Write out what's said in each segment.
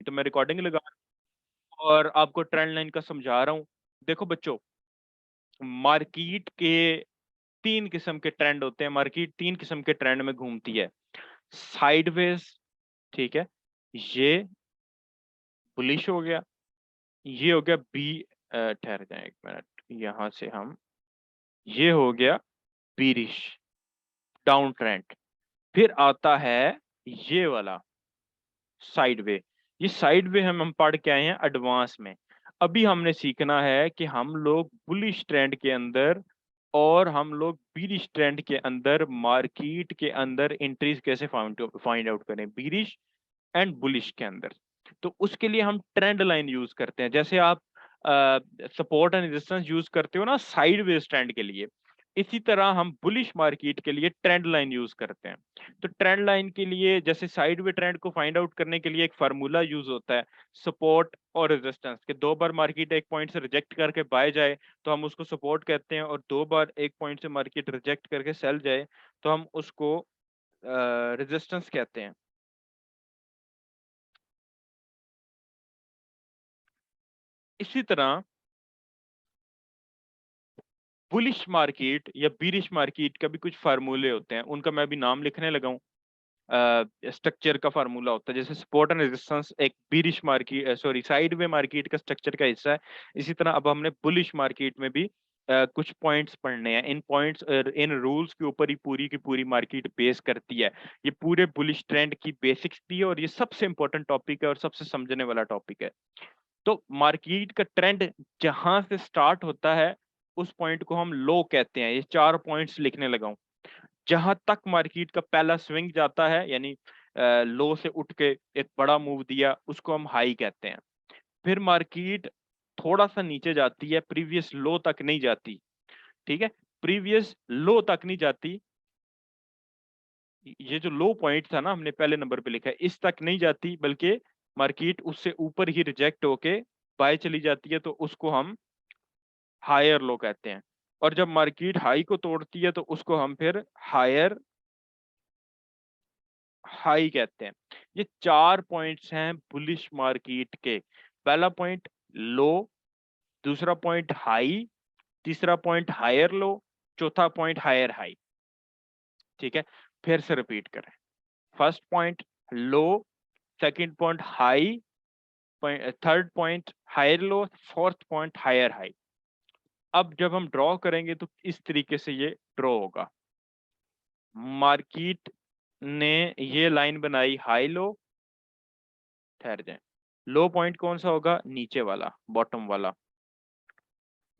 तो मैं रिकॉर्डिंग लगा और आपको ट्रेंड लाइन का समझा रहा हूँ। देखो बच्चों, मार्केट के तीन किस्म के ट्रेंड होते हैं, मार्केट तीन किस्म के ट्रेंड में घूमती है। साइडवेज, ठीक है, ये बुलिश हो गया, ये हो गया बी, ठहर जाए एक मिनट, यहां से हम, ये हो गया बीरिश, डाउन ट्रेंड। फिर आता है ये वाला साइडवे। ये साइडवे हम पढ़ के आए हैं एडवांस में। अभी हमने सीखना है कि हम लोग बुलिश ट्रेंड के अंदर और हम लोग बीरिश ट्रेंड के अंदर मार्केट के अंदर एंट्रीज कैसे फाइंड आउट करें, बीरिश एंड बुलिश के अंदर। तो उसके लिए हम ट्रेंड लाइन यूज करते हैं। जैसे आप सपोर्ट एंड रेजिस्टेंस यूज करते हो ना साइडवेज ट्रेंड के लिए, इसी तरह हम बुलिश मार्केट के लिए ट्रेंड लाइन यूज करते हैं। तो ट्रेंड लाइन के लिए, जैसे साइडवे ट्रेंड को फाइंड आउट करने के लिए एक फार्मूला यूज होता है, सपोर्ट और रेजिस्टेंस के। दो बार मार्केट एक पॉइंट से रिजेक्ट करके बाय जाए तो हम उसको सपोर्ट कहते हैं, और दो बार एक पॉइंट से मार्केट रिजेक्ट करके सेल जाए तो हम उसको रेजिस्टेंस कहते हैं। इसी तरह बुलिश मार्केट या बीरिश मार्केट का भी कुछ फार्मूले होते हैं, उनका मैं भी नाम लिखने लगा हूँ। स्ट्रक्चर का फार्मूला होता है, जैसे सपोर्ट एंड रेजिस्टेंस एक bearish market, sorry sideway market का स्ट्रक्चर का हिस्सा है। इसी तरह अब हमने बुलिश मार्केट में भी कुछ पॉइंट्स पढ़ने हैं। इन पॉइंट्स और इन रूल्स के ऊपर ही पूरी की पूरी मार्केट बेस करती है। ये पूरे बुलिश ट्रेंड की बेसिक्स भी है और ये सबसे इंपॉर्टेंट टॉपिक है और सबसे समझने वाला टॉपिक है। तो मार्केट का ट्रेंड जहां से स्टार्ट होता है उस पॉइंट को हम लो कहते हैं। ये चार पॉइंट्स लिखने लगा हूं। जहां तक मार्केट का पहला स्विंग जाता है, यानी लो से उठ के एक बड़ा मूव दिया, उसको हम हाई कहते हैं। फिर मार्केट थोड़ा सा नीचे जाती है, प्रीवियस लो तक नहीं जाती, ठीक है, प्रीवियस लो तक नहीं जाती। ये जो लो पॉइंट था ना, हमने पहले नंबर पे लिखा है, इस तक नहीं जाती, बल्कि मार्केट उससे ऊपर ही रिजेक्ट होके बाय चली जाती है, तो उसको हम हायर लो कहते हैं। और जब मार्केट हाई को तोड़ती है तो उसको हम फिर हायर हाई कहते हैं। ये चार पॉइंट्स हैं बुलिश मार्केट के। पहला पॉइंट लो, दूसरा पॉइंट हाई, तीसरा पॉइंट हायर लो, चौथा पॉइंट हायर हाई। ठीक है, फिर से रिपीट करें। First point low, second point high, third point higher low, fourth point higher high. अब जब हम ड्रॉ करेंगे तो इस तरीके से ये ड्रॉ होगा। मार्केट ने ये लाइन बनाई हाई लो, ठहर जाए, लो पॉइंट कौन सा होगा, नीचे वाला, बॉटम वाला।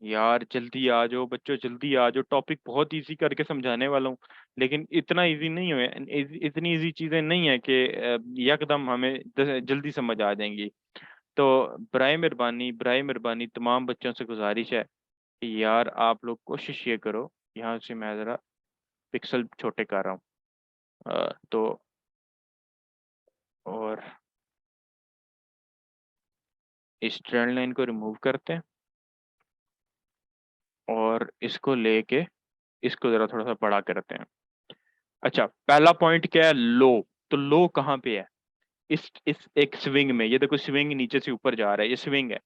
यार जल्दी आ जाओ बच्चों, जल्दी आ जाओ, टॉपिक बहुत इजी करके समझाने वाला हूँ, लेकिन इतना इजी नहीं है, इतनी इजी चीजें नहीं है कि यकदम हमें जल्दी समझ आ जाएंगी। तो बराए मेहरबानी तमाम बच्चों से गुजारिश है कि यार आप लोग कोशिश ये करो। यहाँ से मैं जरा पिक्सल छोटे कर रहा हूँ, तो और इस ट्रेंड लाइन को रिमूव करते हैं और इसको लेके इसको जरा थोड़ा सा बड़ा करते हैं। अच्छा, पहला पॉइंट क्या है, लो। तो लो कहाँ पे है, इस एक स्विंग में। ये देखो स्विंग नीचे से ऊपर जा रहा है, ये स्विंग है,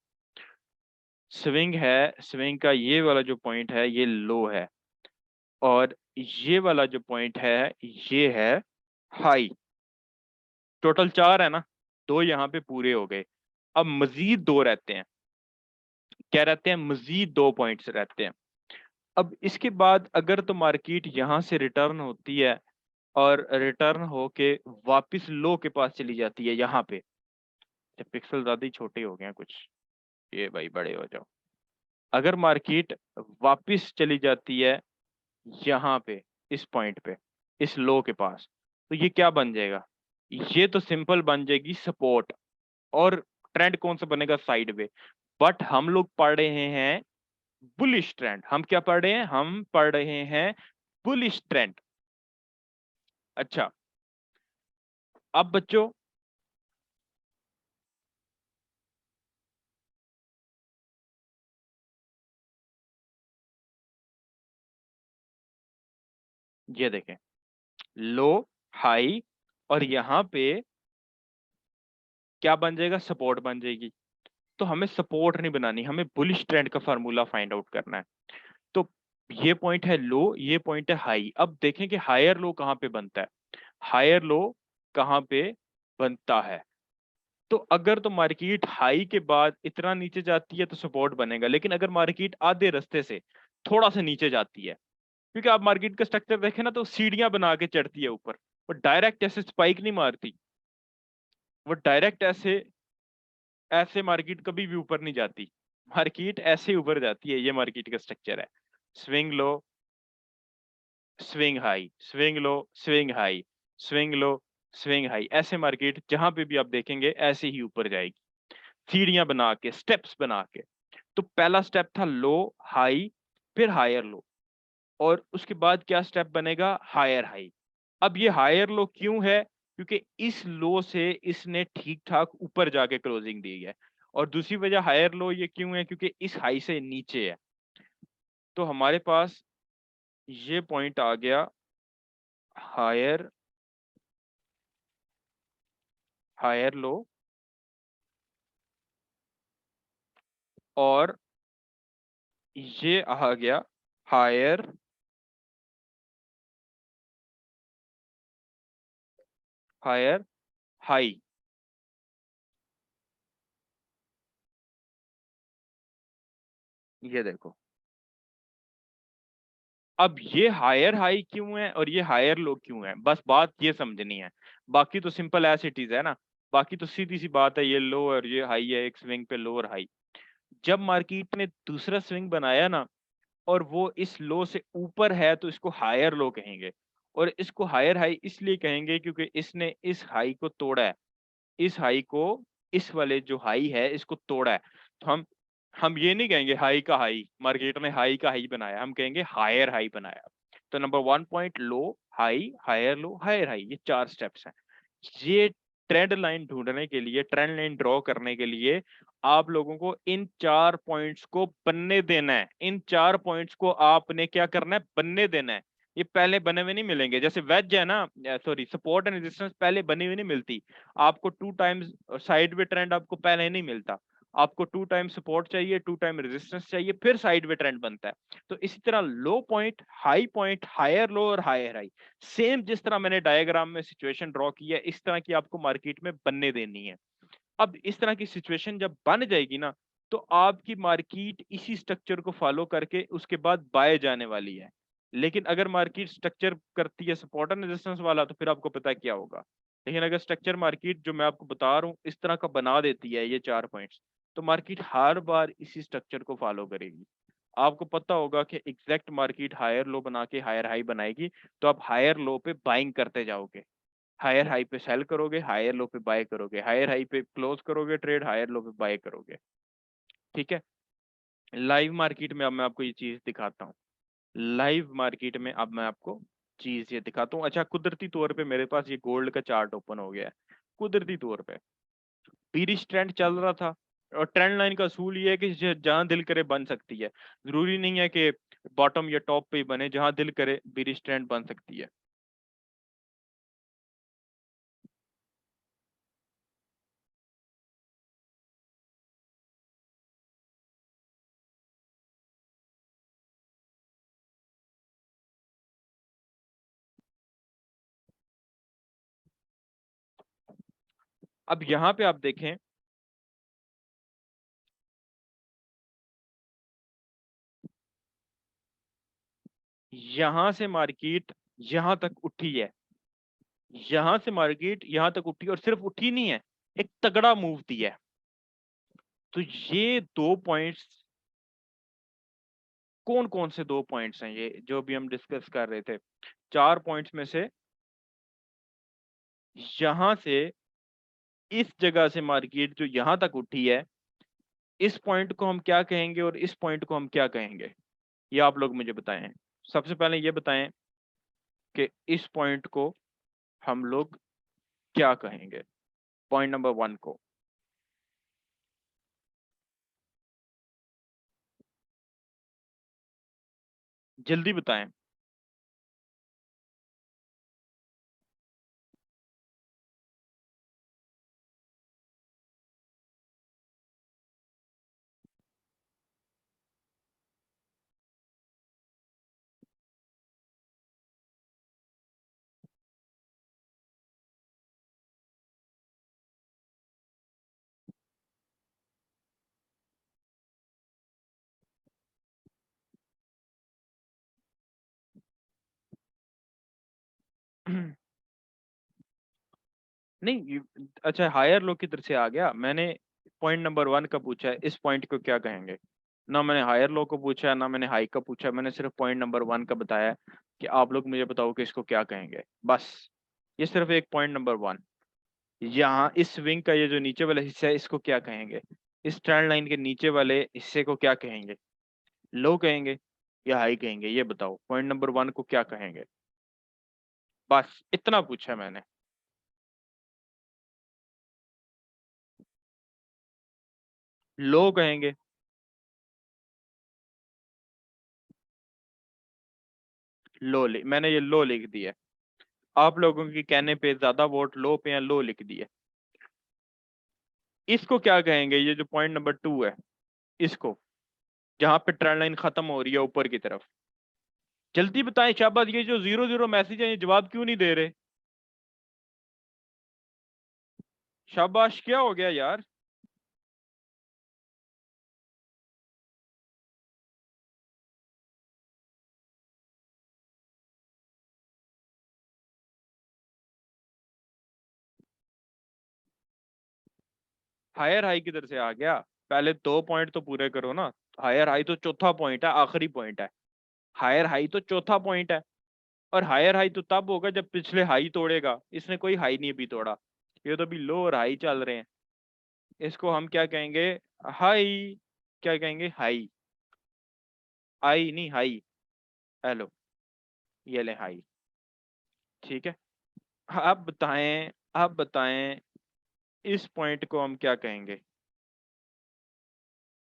स्विंग है। स्विंग का ये वाला जो पॉइंट है ये लो है, और ये वाला जो पॉइंट है ये है हाई। टोटल चार है ना, दो यहाँ पे पूरे हो गए। अब मजीद दो रहते हैं, क्या रहते हैं, मजीद दो पॉइंट्स रहते हैं। अब इसके बाद अगर तो मार्केट यहाँ से रिटर्न होती है और रिटर्न होके वापस लो के पास चली जाती है यहाँ पे, पिक्सल ज्यादा ही छोटे हो गए हैं कुछ, ये भाई बड़े हो जाओ। अगर मार्केट वापस चली जाती है यहाँ पे, इस पॉइंट पे, इस लो के पास, तो ये क्या बन जाएगा, ये तो सिंपल बन जाएगी सपोर्ट। और ट्रेंड कौन सा बनेगा, साइडवे। बट हम लोग पढ़ रहे हैं बुलिश ट्रेंड। हम क्या पढ़ रहे हैं, हम पढ़ रहे हैं बुलिश ट्रेंड। अच्छा, अब बच्चों ये देखें, लो, हाई, और यहाँ पे क्या बन जाएगा, सपोर्ट बन जाएगी। तो हमें सपोर्ट नहीं बनानी, हमें बुलिश ट्रेंड का फार्मूला फाइंड आउट करना है। तो ये पॉइंट है लो, ये पॉइंट है हाई। अब देखें कि हायर लो कहाँ पे बनता है। हायर लो कहाँ पे बनता है, तो अगर तो मार्केट हाई के बाद इतना नीचे जाती है तो सपोर्ट बनेगा, लेकिन अगर मार्केट आधे रास्ते से थोड़ा सा नीचे जाती है, क्योंकि आप मार्केट का स्ट्रक्चर देखें ना तो सीढ़ियां बना के चढ़ती है ऊपर, वो डायरेक्ट ऐसे स्पाइक नहीं मारती, वो डायरेक्ट ऐसे ऐसे मार्केट कभी भी ऊपर नहीं जाती, मार्केट ऐसे ऊपर जाती है। ये मार्केट का स्ट्रक्चर है, swing low, swing high, swing low, swing high, swing low, swing high, ऐसे मार्केट जहां पे भी आप देखेंगे ऐसे ही ऊपर जाएगी, सीढ़ियां बना के, स्टेप्स बना के। तो पहला स्टेप था लो हाई, फिर हायर लो, और उसके बाद क्या स्टेप बनेगा, हायर हाई। अब ये हायर लो क्यों है, क्योंकि इस लो से इसने ठीक ठाक ऊपर जाके क्लोजिंग दी है। और दूसरी वजह हायर लो ये क्यों है, क्योंकि इस हाई से नीचे है। तो हमारे पास ये पॉइंट आ गया हायर, हायर लो, और ये आ गया हायर हायर हाई। ये देखो, अब ये हायर हाई क्यों है और ये हायर लो क्यों है, बस बात ये समझनी है। बाकी तो सिंपल एज इट इज है ना, बाकी तो सीधी सी बात है, ये लो और ये हाई है, एक स्विंग पे लो और हाई। जब मार्केट ने दूसरा स्विंग बनाया ना, और वो इस लो से ऊपर है, तो इसको हायर लो कहेंगे। और इसको हायर हाई इसलिए कहेंगे क्योंकि इसने इस हाई को तोड़ा है, इस हाई को, इस वाले जो हाई है इसको तोड़ा है। तो हम ये नहीं कहेंगे हाई का हाई, मार्केट ने हाई का हाई बनाया, हम कहेंगे हायर हाई बनाया। तो number 1 point low high, higher low, higher high, ये 4 स्टेप्स हैं। ये ट्रेंड लाइन ढूंढने के लिए, ट्रेंड लाइन ड्रॉ करने के लिए आप लोगों को इन 4 पॉइंट्स को बनने देना है। इन 4 पॉइंट्स को आपने क्या करना है, बनने देना है। ये पहले बने हुए नहीं मिलेंगे, जैसे वेज है ना, सॉरी, सपोर्ट एंड रेजिस्टेंस पहले बनी हुई नहीं मिलती। आपको 2 टाइम्स साइडवे ट्रेंड आपको पहले नहीं मिलता, आपको 2 टाइम सपोर्ट चाहिए, 2 टाइम रेजिस्टेंस चाहिए, फिर साइडवे ट्रेंड बनता है। तो इसी तरह लो पॉइंट, हायर लो और हायर हाई, सेम जिस तरह मैंने डायग्राम में सिचुएशन ड्रॉ की है, इस तरह की आपको मार्केट में बनने देनी है। अब इस तरह की सिचुएशन जब बन जाएगी ना, तो आपकी मार्केट इसी स्ट्रक्चर को फॉलो करके उसके बाद बाय जाने वाली है। लेकिन अगर मार्केट स्ट्रक्चर करती है सपोर्ट एंड रेजिस्टेंस वाला, तो फिर आपको पता है क्या होगा। लेकिन अगर स्ट्रक्चर मार्केट जो मैं आपको बता रहा हूँ इस तरह का बना देती है, ये 4 पॉइंट्स, तो मार्केट हर बार इसी स्ट्रक्चर को फॉलो करेगी। आपको पता होगा कि एग्जैक्ट मार्केट हायर लो बना के हायर हाई बनाएगी, तो आप हायर लो पे बाइंग करते जाओगे, हायर हाई पे सेल करोगे, हायर लो पे बाय करोगे, हायर हाई पे क्लोज करोगे ट्रेड, हायर लो पे बाय करोगे। ठीक है। लाइव मार्केट में अब मैं आपको ये चीज दिखाता हूँ। लाइव मार्केट में अब मैं आपको चीज ये दिखाता हूँ। अच्छा, कुदरती तौर पे मेरे पास ये गोल्ड का चार्ट ओपन हो गया है। कुदरती तौर पे बीरिश ट्रेंड चल रहा था, और ट्रेंड लाइन का असूल ये है कि जहां दिल करे बन सकती है। जरूरी नहीं है कि बॉटम या टॉप पे ही बने, जहां दिल करे बीरिश ट्रेंड बन सकती है। अब यहाँ पे आप देखें, यहां से मार्केट यहां तक उठी है, यहां से मार्केट यहां तक उठी, और सिर्फ उठी नहीं है, एक तगड़ा मूव दिया है। तो ये 2 पॉइंट्स, कौन कौन से 2 पॉइंट्स हैं ये जो भी हम डिस्कस कर रहे थे, 4 पॉइंट्स में से यहां से इस जगह से मार्केट जो यहां तक उठी है, इस पॉइंट को हम क्या कहेंगे और इस पॉइंट को हम क्या कहेंगे, ये आप लोग मुझे बताएं। सबसे पहले ये बताएं कि इस पॉइंट को हम लोग क्या कहेंगे, पॉइंट नंबर 1 को। जल्दी बताएं। नहीं अच्छा, हायर लो किधर से आ गया? मैंने पॉइंट नंबर 1 का पूछा है, इस पॉइंट को क्या कहेंगे? ना मैंने हायर लो को पूछा है, ना मैंने हाई का पूछा, मैंने सिर्फ पॉइंट नंबर 1 का बताया कि आप लोग मुझे बताओ कि इसको क्या कहेंगे, बस। ये सिर्फ एक पॉइंट नंबर 1। यहाँ इस विंग का ये जो नीचे वाला हिस्सा है, इसको क्या कहेंगे? इस ट्रेंड लाइन के नीचे वाले हिस्से को क्या कहेंगे? लो कहेंगे या हाई कहेंगे? ये बताओ, पॉइंट नंबर 1 को क्या कहेंगे? बस इतना पूछा मैंने। लो कहेंगे। मैंने ये लो लिख दिया। आप लोगों के कहने पे ज्यादा वोट लो पे हैं, लो लिख दिए। इसको क्या कहेंगे, ये जो पॉइंट नंबर 2 है, इसको, जहां पे ट्रेंड लाइन खत्म हो रही है ऊपर की तरफ? जल्दी बताएं शाबाश, ये जो 0-0 मैसेज है, ये जवाब क्यों नहीं दे रहे? शाबाश, क्या हो गया यार? हायर हाई किधर से आ गया? पहले 2 पॉइंट तो पूरे करो ना। हायर हाई तो चौथा पॉइंट है, आखिरी पॉइंट है। हायर हाई तो चौथा पॉइंट है। और हायर हाई तो तब होगा जब पिछले हाई तोड़ेगा। इसने कोई हाई नहीं अभी तोड़ा। ये तो अभी लो और हाई चल रहे हैं। इसको हम क्या कहेंगे? हाई। क्या कहेंगे? हाई। आई नहीं, हाई। हेलो। ये ले हाई। ठीक है। आप बताएं। आप बताएं, इस पॉइंट को हम क्या कहेंगे?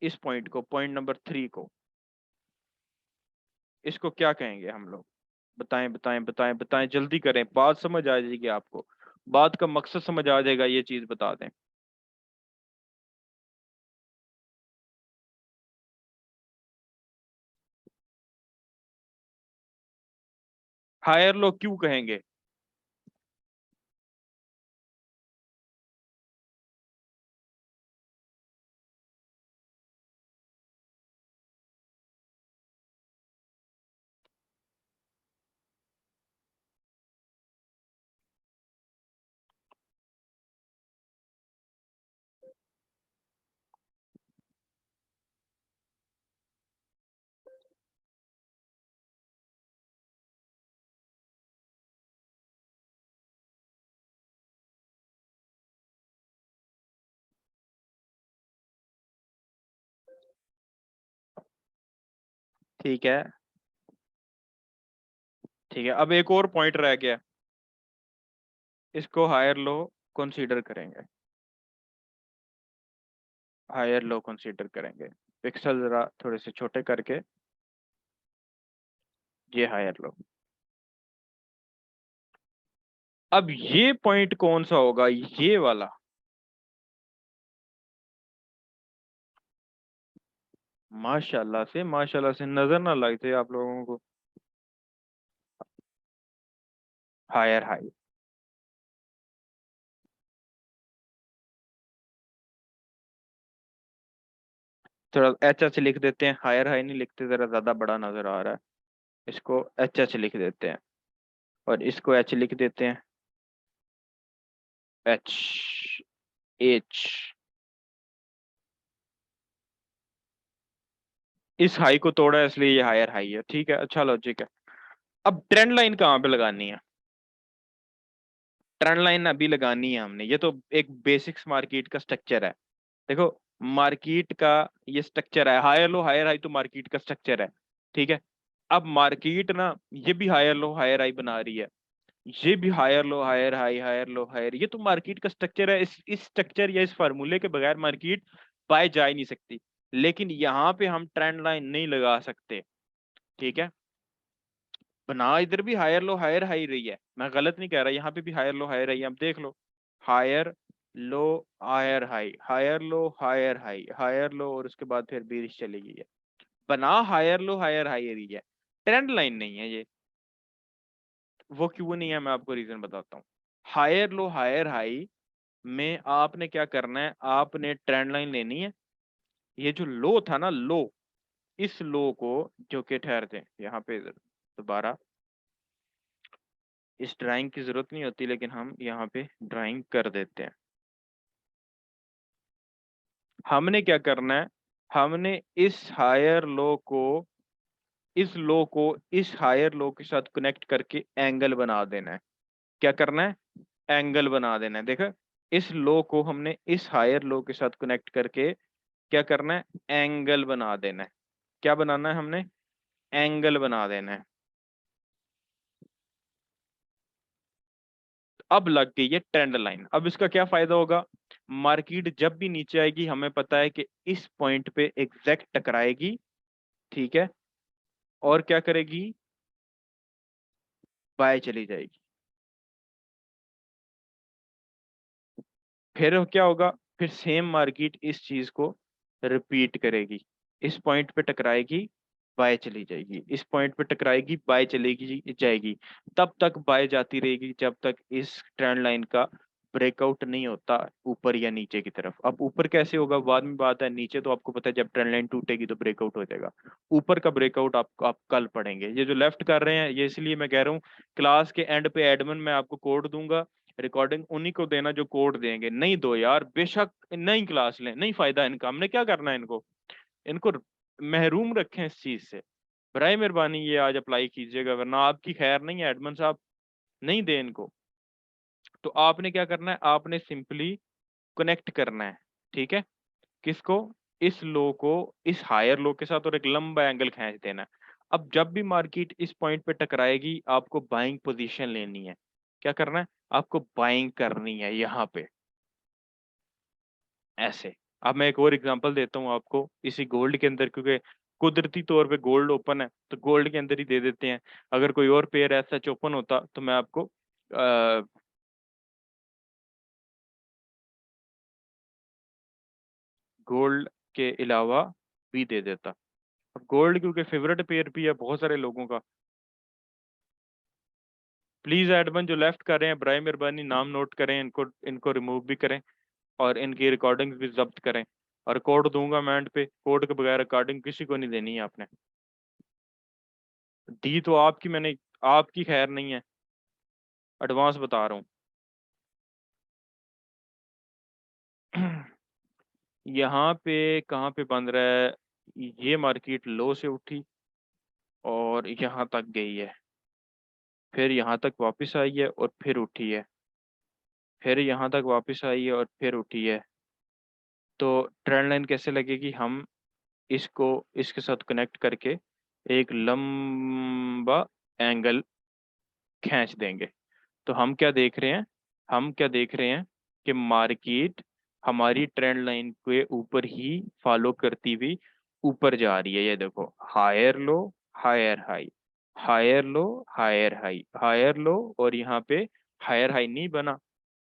इस पॉइंट को, पॉइंट नंबर 3 को, इसको क्या कहेंगे हम लोग? बताएं बताएं बताएं बताएं, जल्दी करें, बात समझ आ जाएगी आपको। बात का मकसद समझ आ जाएगा, ये चीज बता दें। हायर लो क्यों कहेंगे? ठीक है। ठीक है, अब एक और पॉइंट रह गया। इसको हायर लो कंसीडर करेंगे। हायर लो कंसीडर करेंगे। पिक्सल जरा थोड़े से छोटे करके। ये हायर लो। अब ये पॉइंट कौन सा होगा, ये वाला? माशाल्लाह से नजर ना लगते आप लोगों को। Higher high. थोड़ा एच एच लिख देते हैं, हायर हाई नहीं लिखते, जरा ज्यादा बड़ा नजर आ रहा है। इसको एच एच लिख देते हैं। और इसको एच लिख देते हैं। एच। एच। इस हाई को तोड़ा है, इसलिए ये हायर हाई है। ठीक है, अच्छा लॉजिक है। अब ट्रेंड लाइन कहाँ पे लगानी है? ट्रेंड लाइन अभी लगानी है हमने, ये तो एक बेसिक्स मार्केट का स्ट्रक्चर है। देखो, मार्केट का ये स्ट्रक्चर है, हायर लो हायर हाई तो मार्केट का स्ट्रक्चर है। ठीक है। अब मार्केट ना, ये भी हायर लो हायर हाई बना रही है। ये भी higher low higher high, higher low higher, ये तो मार्केट का स्ट्रक्चर है। इस स्ट्रक्चर या इस फार्मूले के बगैर मार्केट बाय जा ही नहीं सकती। लेकिन यहाँ पे हम ट्रेंड लाइन नहीं लगा सकते। ठीक है। बना इधर भी हायर लो हायर हाई रही है, मैं गलत नहीं कह रहा, यहाँ पे भी हायर लो हायर हाई, आप देख लो। Higher low higher high, higher low higher high, higher low, और उसके बाद फिर बीरिश चली गई है। बना हायर लो हायर हाई रही है, ट्रेंड लाइन नहीं है ये। वो क्यों नहीं है, मैं आपको रीजन बताता हूँ। हायर लो हायर हाई में आपने क्या करना है, आपने ट्रेंड लाइन लेनी है। ये जो लो था ना, लो, इस लो को, जो कि ठहरते हैं यहाँ पे दोबारा, इस ड्राइंग की जरूरत नहीं होती, लेकिन हम यहाँ पे ड्राइंग कर देते हैं। हमने क्या करना है, हमने इस हायर लो को इस लो को इस हायर लो के साथ कनेक्ट करके एंगल बना देना है। क्या करना है, एंगल बना देना है। देखो, इस लो को हमने इस हायर लो के साथ कनेक्ट करके क्या करना है, एंगल बना देना है। क्या बनाना है हमने, एंगल बना देना है। अब लग गई है ट्रेंड लाइन। अब इसका क्या फायदा होगा, मार्केट जब भी नीचे आएगी हमें पता है कि इस पॉइंट पे एग्जैक्ट टकराएगी, ठीक है, और क्या करेगी, बाय चली जाएगी। फिर क्या होगा, फिर सेम मार्केट इस चीज को रिपीट करेगी। इस पॉइंट पे टकराएगी, बाय चली जाएगी, इस पॉइंट पे टकराएगी, बाय चलेगी जाएगी। तब तक बाय जाती रहेगी जब तक इस ट्रेंड लाइन का ब्रेकआउट नहीं होता ऊपर या नीचे की तरफ। अब ऊपर कैसे होगा बाद में बात है, नीचे तो आपको पता है जब ट्रेंड लाइन टूटेगी तो ब्रेकआउट हो जाएगा। ऊपर का ब्रेकआउट आप कल पढ़ेंगे। ये जो लेफ्ट कर रहे हैं ये इसलिए मैं कह रहा हूँ, क्लास के एंड पे एडमिन मैं आपको कोड दूंगा, रिकॉर्डिंग उन्हीं को देना जो कोड देंगे। नहीं दो यार, बेशक नई क्लास लें, नहीं फायदा इनका। हमने क्या करना है, इनको इनको महरूम रखें इस चीज से। बराए मेहरबानी ये आज अप्लाई कीजिएगा, वरना आपकी खैर नहीं है, एडमन साहब नहीं दे इनको। तो आपने क्या करना है, आपने सिंपली कनेक्ट करना है, ठीक है, किसको, इस लो को इस हायर लो के साथ, और एक लंबा एंगल खींच देना है। अब जब भी मार्केट इस पॉइंट पे टकराएगी आपको बाइंग पोजीशन लेनी है। क्या करना है, आपको बाइंग करनी है यहाँ पे, ऐसे। अब मैं एक और एग्जांपल देता हूँ आपको इसी गोल्ड के अंदर, क्योंकि कुदरती तौर पे गोल्ड ओपन है तो गोल्ड के अंदर ही दे देते हैं। अगर कोई और पेयर ऐसा ओपन होता तो मैं आपको गोल्ड के अलावा भी दे देता। अब गोल्ड क्योंकि फेवरेट पेयर भी है बहुत सारे लोगों का। प्लीज एडमन जो लेफ्ट कर रहे हैं बराए मेहरबानी नाम नोट करें, इनको इनको रिमूव भी करें और इनकी रिकॉर्डिंग भी जब्त करें। और कोड दूंगा मैं एंड पे, कोड के बगैर रिकॉर्डिंग किसी को नहीं देनी है आपने। दी तो आपकी मैंने, आपकी खैर नहीं है, एडवांस बता रहा हूँ। यहाँ पे कहाँ पे बन रहा है, ये मार्केट लो से उठी और यहाँ तक गई है, फिर यहाँ तक वापस आई है और फिर उठी है, फिर यहाँ तक वापस आई है और फिर उठी है। तो ट्रेंड लाइन कैसे लगेगी, हम इसको इसके साथ कनेक्ट करके एक लंबा एंगल खींच देंगे। तो हम क्या देख रहे हैं, हम क्या देख रहे हैं कि मार्केट हमारी ट्रेंड लाइन के ऊपर ही फॉलो करती हुई ऊपर जा रही है। ये देखो, higher low, higher high, higher low, higher high, higher low, और यहाँ पे हायर हाई नहीं बना,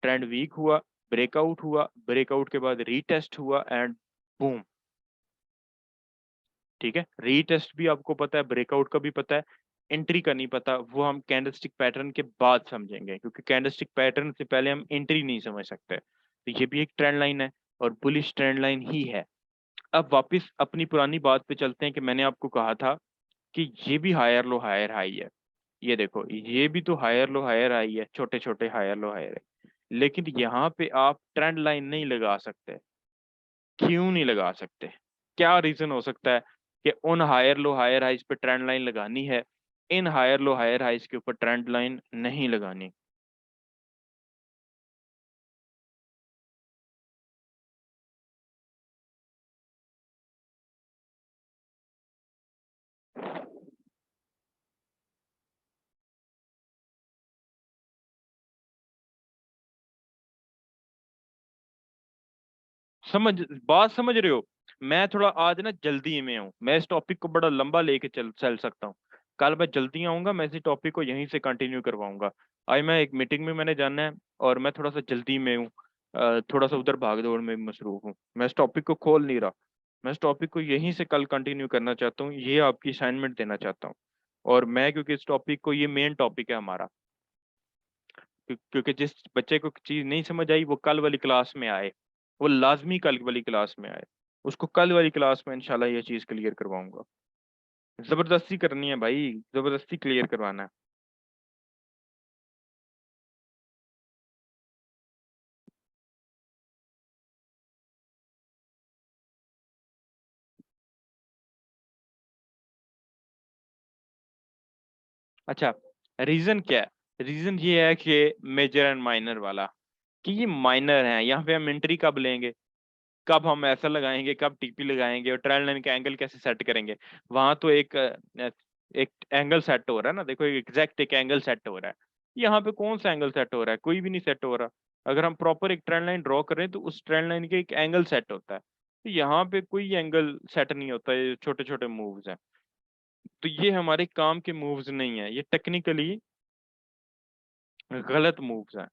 ट्रेंड वीक हुआ, ब्रेकआउट हुआ, ब्रेकआउट के बाद रीटेस्ट हुआ एंड बूम। ठीक है, रीटेस्ट भी आपको पता है, ब्रेकआउट का भी पता है, एंट्री का नहीं पता, वो हम कैंडलस्टिक पैटर्न के बाद समझेंगे, क्योंकि कैंडलस्टिक पैटर्न से पहले हम एंट्री नहीं समझ सकते। तो ये भी एक ट्रेंड लाइन है और बुलिश ट्रेंड लाइन ही है। अब वापस अपनी पुरानी बात पे चलते हैं कि मैंने आपको कहा था कि ये भी हायर लो हायर हाई है। ये देखो, ये भी तो हायर लो हायर हाई है, छोटे छोटे हायर लो हायर है, लेकिन यहाँ पे आप ट्रेंड लाइन नहीं लगा सकते। क्यों नहीं लगा सकते, क्या रीजन हो सकता है कि उन हायर लो हायर हाइज पे ट्रेंड लाइन लगानी है, इन हायर लो हायर हाइज के ऊपर ट्रेंड लाइन नहीं लगानी। समझ, बात समझ रहे हो। मैं थोड़ा आज ना जल्दी में हूँ, मैं इस टॉपिक को बड़ा लंबा लेके चल सकता हूँ। कल मैं जल्दी आऊंगा, मैं इसी टॉपिक को यहीं से कंटिन्यू करवाऊंगा। आज मैं एक मीटिंग में मैंने जाना है और मैं थोड़ा सा जल्दी में हूँ, थोड़ा सा उधर भाग दौड़ में मसरूफ हूँ, मैं इस टॉपिक को खोल नहीं रहा। मैं इस टॉपिक को यहीं से कल कंटिन्यू करना चाहता हूँ, ये आपकी असाइनमेंट देना चाहता हूँ। और मैं क्योंकि इस टॉपिक को, ये मेन टॉपिक है हमारा, क्योंकि जिस बच्चे को चीज नहीं समझ आई वो कल वाली क्लास में आए, वो लाजमी कल वाली क्लास में आए, उसको कल वाली क्लास में इंशाल्लाह ये चीज क्लियर करवाऊंगा। जबरदस्ती करनी है भाई, जबरदस्ती क्लियर करवाना है। अच्छा, रीजन क्या है? रीजन ये है कि मेजर एंड माइनर वाला, कि ये माइनर है। यहाँ पे हम एंट्री कब लेंगे, कब हम ऐसा लगाएंगे, कब टीपी लगाएंगे, और ट्रेल लाइन का एंगल कैसे सेट करेंगे। वहां तो एक एंगल सेट हो रहा है ना, देखो एग्जैक्ट एक एंगल सेट हो रहा है। यहाँ पे कौन सा एंगल सेट हो रहा है? कोई भी नहीं सेट हो रहा। अगर हम प्रॉपर एक ट्रेंड लाइन ड्रॉ करें तो उस ट्रेंड लाइन के एक एंगल सेट होता है, तो यहाँ पे कोई एंगल सेट नहीं होता, ये छोटे छोटे मूव्स हैं। तो ये हमारे काम के मूव्स नहीं है, ये टेक्निकली गलत मूव्स हैं।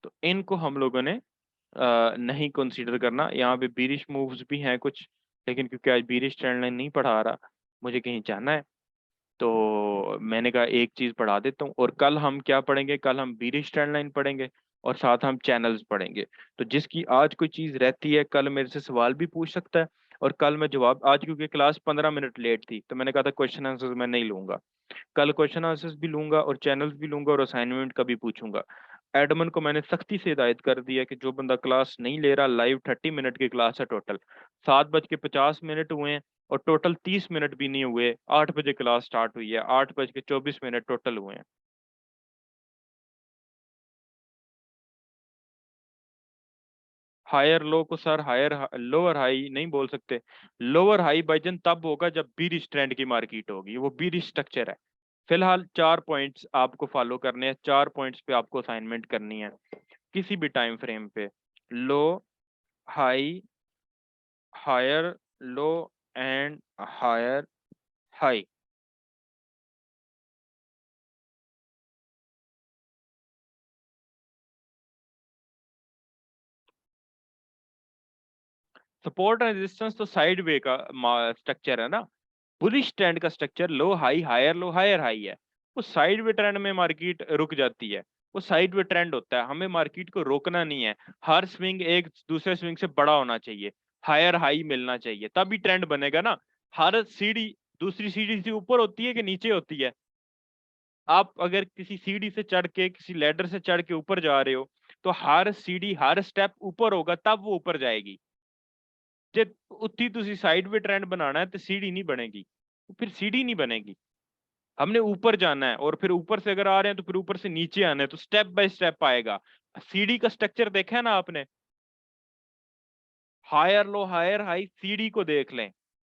तो इनको हम लोगों ने नहीं कंसीडर करना। यहाँ पे बीरिश मूव्स भी हैं कुछ, लेकिन क्योंकि आज बीरिश ट्रेंड लाइन नहीं पढ़ा रहा, मुझे कहीं जाना है, तो मैंने कहा एक चीज पढ़ा देता हूँ। और कल हम क्या पढ़ेंगे? कल हम बीरिश ट्रेंड लाइन पढ़ेंगे और साथ हम चैनल्स पढ़ेंगे। तो जिसकी आज कोई चीज रहती है कल मेरे से सवाल भी पूछ सकता है, और कल मैं जवाब, आज क्योंकि क्लास 15 मिनट लेट थी तो मैंने कहा था क्वेश्चन आंसर्स मैं नहीं लूंगा, कल क्वेश्चन आंसर्स भी लूंगा और चैनल्स भी लूंगा और असाइनमेंट का भी पूछूंगा। एडमन को मैंने सख्ती से हिदायत कर दी है कि जो बंदा क्लास नहीं ले रहा, लाइव 30 मिनट की क्लास है टोटल, 7:50 हुए हैं और टोटल 30 मिनट भी नहीं हुए, 8 बजे क्लास स्टार्ट हुई है, 8:24 टोटल हुए हैं। हायर लो को सर हायर लोअर हाई नहीं बोल सकते। लोअर हाई भाईजन तब होगा जब बी स्ट्रैंड की मार्केट होगी, वो बी स्ट्रक्चर है। फिलहाल 4 पॉइंट्स आपको फॉलो करने हैं, 4 पॉइंट्स पे आपको असाइनमेंट करनी है किसी भी टाइम फ्रेम पे। Low, high, higher, low and higher, high. Support and resistance तो साइड वे का स्ट्रक्चर है ना। बुलिश ट्रेंड का स्ट्रक्चर लो हायर हाई है। वो साइड वे ट्रेंड में मार्केट रुक जाती है, वो साइड वे ट्रेंड होता है। हमें मार्केट को रोकना नहीं है, हर स्विंग एक दूसरे स्विंग से बड़ा होना चाहिए, हायर हाई मिलना चाहिए, तभी ट्रेंड बनेगा ना। हर सीढ़ी दूसरी सीढ़ी से ऊपर होती है कि नीचे होती है? आप अगर किसी सीढ़ी से चढ़ के, किसी लैडर से चढ़ के ऊपर जा रहे हो, तो हर सीढ़ी हर स्टेप ऊपर होगा तब वो ऊपर जाएगी। जे उत्ती तुसी साइड वे ट्रेंड बनाना है तो सीढ़ी नहीं बनेगी, फिर सीढ़ी नहीं बनेगी। हमने ऊपर जाना है, और फिर ऊपर से अगर आ रहे हैं तो फिर ऊपर से नीचे आना है, तो स्टेप बाय स्टेप आएगा। सीढ़ी का स्ट्रक्चर देखा है ना आपने? हायर लो हायर हाई, सीढ़ी को देख लें।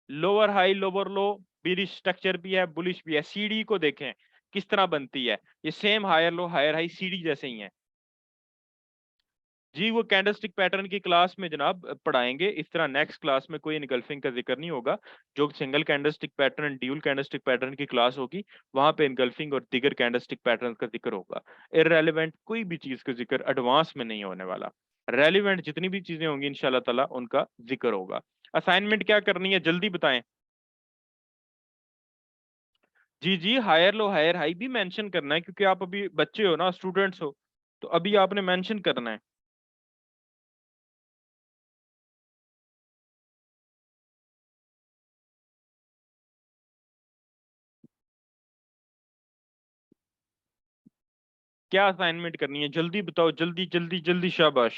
लोअर हाई लोअर लो, बीरिश स्ट्रक्चर भी है बुलिश भी है, सीढ़ी को देखें किस तरह बनती है। ये same higher low higher high सीढ़ी जैसे ही है। जी वो कैंडलस्टिक पैटर्न की क्लास में जनाब पढ़ाएंगे। इस तरह नेक्स्ट क्लास में कोई इनगल्फिंग का जिक्र नहीं होगा। जो single candlestick pattern, dual candlestick pattern की क्लास होगी, वहां पे इनगल्फिंग और दिगर कैंडलस्टिक पैटर्न का जिक्र होगा। इररेलेवेंट कोई भी चीज का जिक्र एडवांस में नहीं होने वाला। रेलिवेंट जितनी भी चीजें होंगी इंशाल्लाह ताला उनका जिक्र होगा। असाइनमेंट क्या करनी है जल्दी बताएं। जी जी, हायर लो हायर हाई भी मेंशन करना है, क्योंकि आप अभी बच्चे हो ना, स्टूडेंट्स हो, तो अभी आपने मेंशन करना है। क्या असाइनमेंट करनी है जल्दी बताओ, जल्दी जल्दी जल्दी, शाबाश।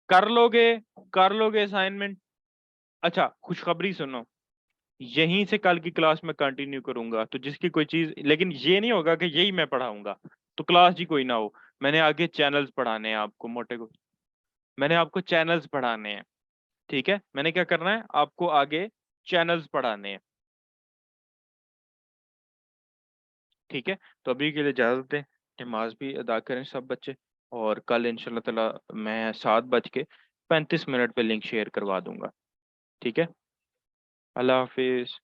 कर लोगे, कर लोगे असाइनमेंट। अच्छा खुशखबरी सुनो, यहीं से कल की क्लास में कंटिन्यू करूंगा, तो जिसकी कोई चीज, लेकिन ये नहीं होगा कि यही मैं पढ़ाऊंगा तो क्लास ही कोई ना हो। मैंने आगे चैनल्स पढ़ाने हैं आपको, मोटे को मैंने आपको चैनल्स पढ़ाने हैं। ठीक है, मैंने क्या करना है आपको आगे चैनल्स पढ़ाने हैं। ठीक है, तो अभी के लिए इजाजत दें, नमाज भी अदा करें सब बच्चे, और कल इंशाल्लाह ताला मैं 7:35 पे लिंक शेयर करवा दूंगा। ठीक है, अल्लाह हाफिज।